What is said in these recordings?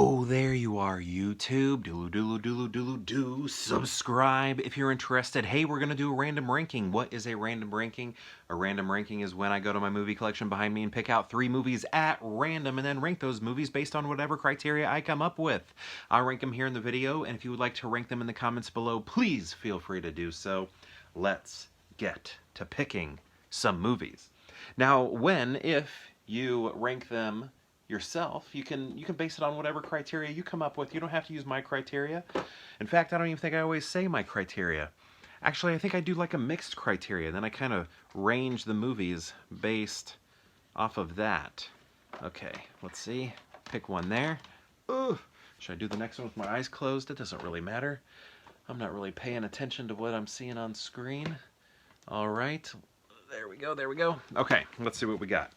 Oh, there you are, YouTube. Do subscribe if you're interested. Hey, we're going to do a random ranking. What is a random ranking? A random ranking is when I go to my movie collection behind me and pick out 3 movies at random and then rank those movies based on whatever criteria I come up with. I'll rank them here in the video, and if you would like to rank them in the comments below, please feel free to do so. Let's get to picking some movies. Now, if you rank them yourself, you can base it on whatever criteria you come up with. You don't have to use my criteria. In fact, I don't even think I always say my criteria. Actually, I think I do like a mixed criteria. Then I kind of range the movies based off of that. Okay, let's see. Pick one there. Ooh, should I do the next one with my eyes closed? It doesn't really matter. I'm not really paying attention to what I'm seeing on screen. All right. There we go, there we go. Okay, let's see what we got.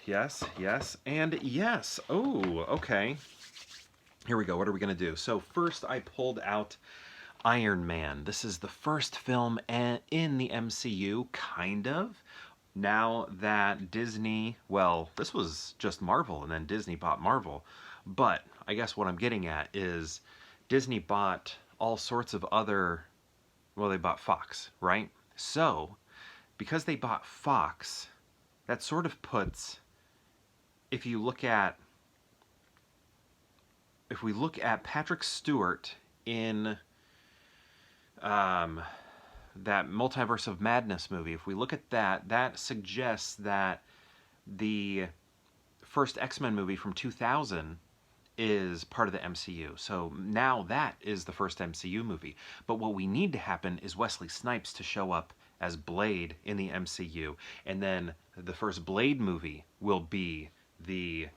Yes, yes, and yes. Oh, okay. Here we go. What are we going to do? So first I pulled out Iron Man. This is the first film in the MCU, kind of. Now that Disney, well, this was just Marvel, and then Disney bought Marvel. But I guess what I'm getting at is Disney bought all sorts of other, well, they bought Fox, right? So, because they bought Fox, that sort of puts, if we look at Patrick Stewart in that Multiverse of Madness movie, if we look at that, that suggests that the first X-Men movie from 2000 is part of the MCU. So now that is the first MCU movie. But what we need to happen is Wesley Snipes to show up as Blade in the MCU, and then the first Blade movie will be the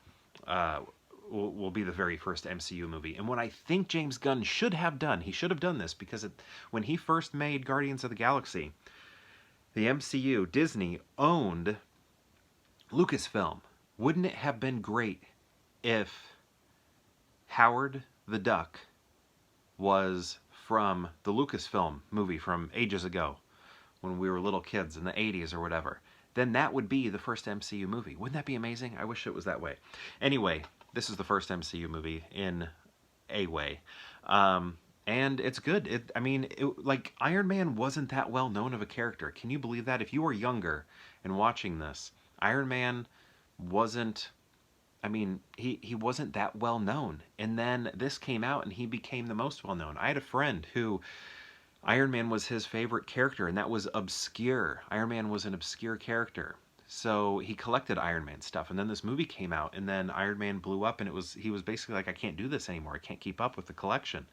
very first MCU movie. And what I think James Gunn should have done, he should have done this, because when he first made Guardians of the Galaxy, the MCU, Disney, owned Lucasfilm. Wouldn't it have been great if Howard the Duck was from the Lucasfilm movie from ages ago, when we were little kids in the 80s or whatever? Then that would be the first MCU movie. Wouldn't that be amazing? I wish it was that way. Anyway, this is the first MCU movie in a way. And it's good. Like, Iron Man wasn't that well known of a character. Can you believe that? If you were younger and watching this, Iron Man wasn't, he wasn't that well known. And then this came out and he became the most well known. I had a friend who, Iron Man was his favorite character, and that was obscure. Iron Man was an obscure character. So he collected Iron Man stuff, and then this movie came out, and then Iron Man blew up, and he was basically like, I can't do this anymore. I can't keep up with the collection.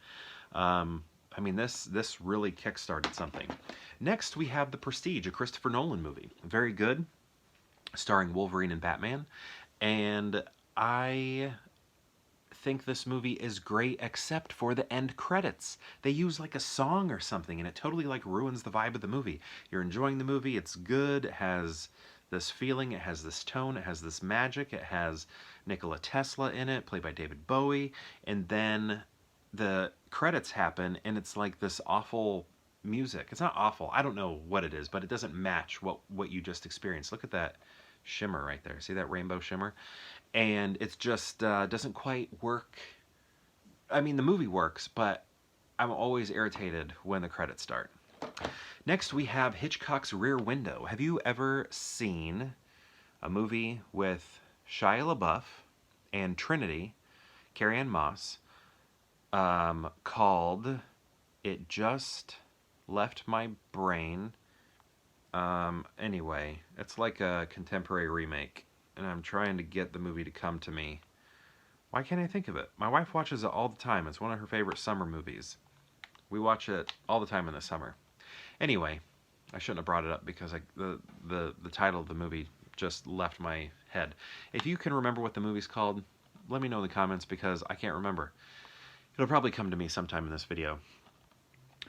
This really kickstarted something. Next, we have The Prestige, a Christopher Nolan movie. Very good, starring Wolverine and Batman. And I think this movie is great except for the end credits. They use like a song or something, and it totally like ruins the vibe of the movie. You're enjoying the movie, it's good, it has this feeling, it has this tone, it has this magic, it has Nikola Tesla in it, played by David Bowie, and then the credits happen and it's like this awful music. It's not awful, I don't know what it is, but it doesn't match what you just experienced. Look at that shimmer right there. See that rainbow shimmer? And it's just doesn't quite work. The movie works, but I'm always irritated when the credits start. Next, we have Hitchcock's Rear Window. Have you ever seen a movie with Shia LaBeouf and Trinity, Carrie-Anne Moss, called It Just Left My Brain? Anyway, it's like a contemporary remake, and I'm trying to get the movie to come to me. Why can't I think of it? My wife watches it all the time. It's one of her favorite summer movies. We watch it all the time in the summer. Anyway, I shouldn't have brought it up because the title of the movie just left my head. If you can remember what the movie's called, let me know in the comments, because I can't remember. It'll probably come to me sometime in this video.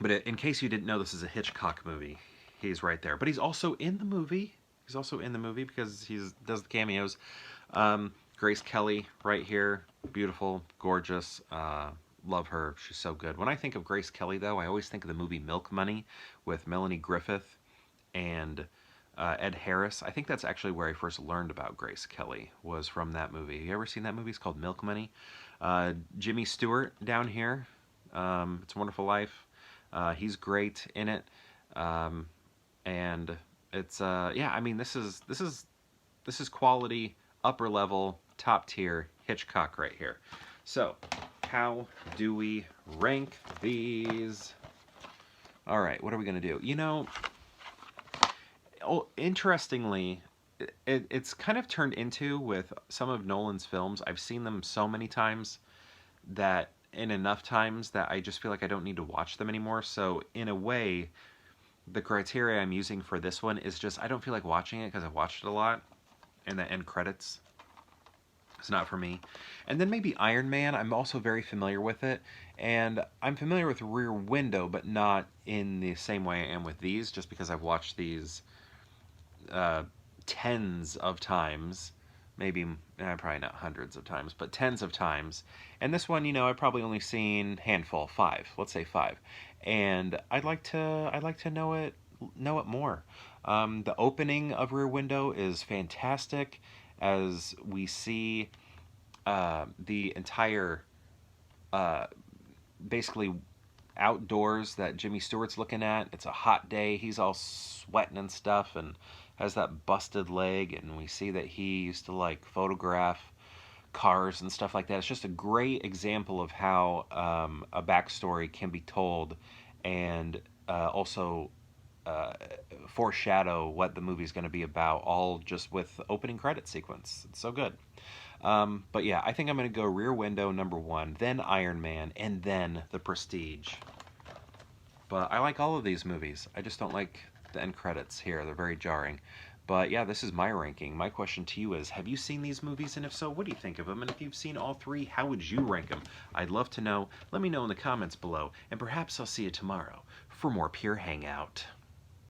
But in case you didn't know, this is a Hitchcock movie. He's right there. But he's also in the movie. He's also in the movie because he does the cameos. Grace Kelly right here. Beautiful, gorgeous. Love her. She's so good. When I think of Grace Kelly, though, I always think of the movie Milk Money with Melanie Griffith and Ed Harris. I think that's actually where I first learned about Grace Kelly, was from that movie. You ever seen that movie? It's called Milk Money. Jimmy Stewart down here. It's a Wonderful Life. He's great in it. Um, and it's yeah, I mean this is quality, upper level, top tier Hitchcock right here. So, how do we rank these? All right, what are we gonna do? Oh, interestingly, it's kind of turned into with some of Nolan's films. I've seen them so many times that in enough times that I just feel like I don't need to watch them anymore. So in a way, the criteria I'm using for this one is just I don't feel like watching it because I've watched it a lot, and the end credits it's not for me. And then maybe Iron Man, I'm also very familiar with it, and I'm familiar with Rear Window, but not in the same way I am with these, just because I've watched these uh, tens of times, maybe probably not hundreds of times, but tens of times. And this one, I've probably only seen handful, five, let's say five, and I'd like to know it more. The opening of Rear Window is fantastic, as we see the entire uh, basically outdoors that Jimmy Stewart's looking at. It's a hot day. He's all sweating and stuff and has that busted leg. And we see that he used to like photograph cars and stuff like that. It's just a great example of how a backstory can be told and also uh, foreshadow what the movie's going to be about, all just with the opening credit sequence. It's so good. But yeah, I think I'm going to go Rear Window number one, then Iron Man, and then The Prestige. But I like all of these movies. I just don't like the end credits here. They're very jarring. But yeah, this is my ranking. My question to you is, have you seen these movies? And if so, what do you think of them? And if you've seen all three, how would you rank them? I'd love to know. Let me know in the comments below. And perhaps I'll see you tomorrow for more Pure Hangout.